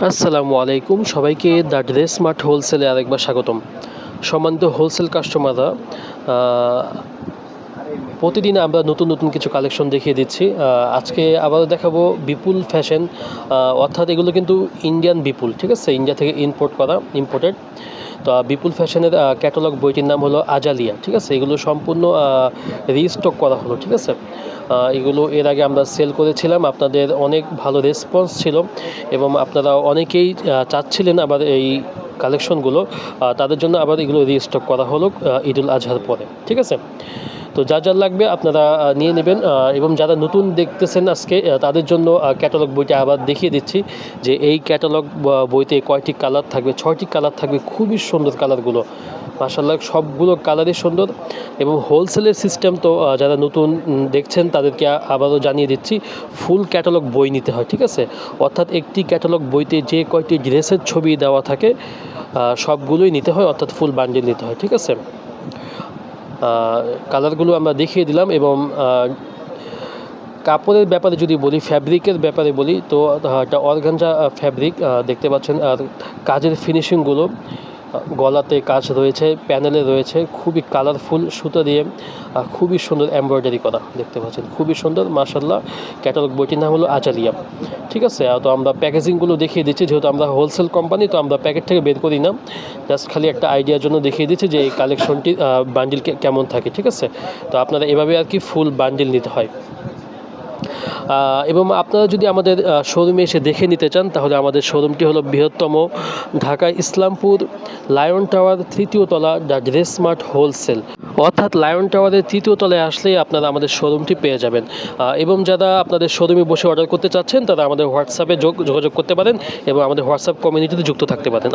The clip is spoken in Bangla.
আসসালামু আলাইকুম সবাইকে দ্য ড্রেস মার্ট হোলসেলে আরেকবার স্বাগতম। সম্মানিত হোলসেল কাস্টমাররা, প্রতিদিন আমরা নতুন নতুন কিছু কালেকশন দেখিয়ে দিচ্ছি। আজকে আবারও দেখাবো বিপুল ফ্যাশন, অর্থাৎ এগুলো কিন্তু ইন্ডিয়ান বিপুল, ঠিক আছে, ইন্ডিয়া থেকে ইম্পোর্টেড। তো বিপুল ফ্যাশনের ক্যাটালগ বইটির নাম হলো আজালিয়া, ঠিক আছে। এগুলো সম্পূর্ণ রিস্টক করা হলো, ঠিক আছে। এগুলো এর আগে আমরা সেল করেছিলাম, আপনাদের অনেক ভালো রেসপন্স ছিল এবং আপনারা অনেকেই চাচ্ছিলেন আবার এই কালেকশনগুলো, তাদের জন্য আবার এগুলো রিস্টক করা হলো ঈদুল আজহার পরে, ঠিক আছে। তো যা যা লাগবে আপনারা নিয়ে নেবেন, এবং যারা নতুন দেখতেছেন আজকে তাদের জন্য ক্যাটালগ বইটা আবার দেখিয়ে দিচ্ছি যে এই ক্যাটালগ বইতে কয়টি কালার থাকবে। 6টি কালার থাকবে, খুবই সুন্দর কালারগুলো, মাশাআল্লাহ সবগুলো কালারই সুন্দর। এবং হোলসেলের সিস্টেম তো যারা নতুন দেখছেন তাদেরকে আবারও জানিয়ে দিচ্ছি, ফুল ক্যাটালগ বই নিতে হয়, ঠিক আছে। অর্থাৎ একটি ক্যাটালগ বইতে যে কয়টি ড্রেসের ছবি দেওয়া থাকে সবগুলোই নিতে হয়, অর্থাৎ ফুল বান্ডিল নিতে হয়, ঠিক আছে। কালারগুলো আমরা দেখিয়ে দিলাম এবং কাপড়ের ব্যাপারে যদি বলি, ফ্যাব্রিকের ব্যাপারে বলি, তো একটা অর্গানজা ফ্যাব্রিক দেখতে পাচ্ছেন। আর কাজের ফিনিশিংগুলো, গলাতে কাজ রয়েছে, প্যানেলে রয়েছে, খুবই কালারফুল সুতো দিয়ে খুবই সুন্দর এমব্রয়ডারি করা দেখতে পাচ্ছেন, খুবই সুন্দর মাশাআল্লাহ। ক্যাটালগ বইটির নাম হলো আজালিয়া, ঠিক আছে। তো আমরা প্যাকেজিংগুলো দেখিয়ে দিচ্ছি, যেহেতু আমরা হোলসেল কোম্পানি তো আমরা প্যাকেট থেকে বের করি না, জাস্ট খালি একটা আইডিয়ার জন্য দেখিয়ে দিচ্ছি যে এই কালেকশনটি বান্ডিল কেমন থাকে, ঠিক আছে। তো আপনারা এভাবে আর কি ফুল বান্ডিল নিতে হয়। এবং আপনারা যদি আমাদের শোরুমে এসে দেখে নিতে চান তাহলে আমাদের শোরুমটি হলো বৃহত্তম ঢাকা ইসলামপুর লায়ন টাওয়ার 3য় তলা, দ্য ড্রেস মার্ট হোলসেল। অর্থাৎ লায়ন টাওয়ারের 3য় তলায় আসলেই আপনারা আমাদের শোরুমটি পেয়ে যাবেন। এবং যারা আপনাদের শোরুমে বসে অর্ডার করতে চাচ্ছেন তারা আমাদের হোয়াটসঅ্যাপে যোগাযোগ করতে পারেন এবং আমাদের হোয়াটসঅ্যাপ কমিউনিটিতে যুক্ত থাকতে পারেন।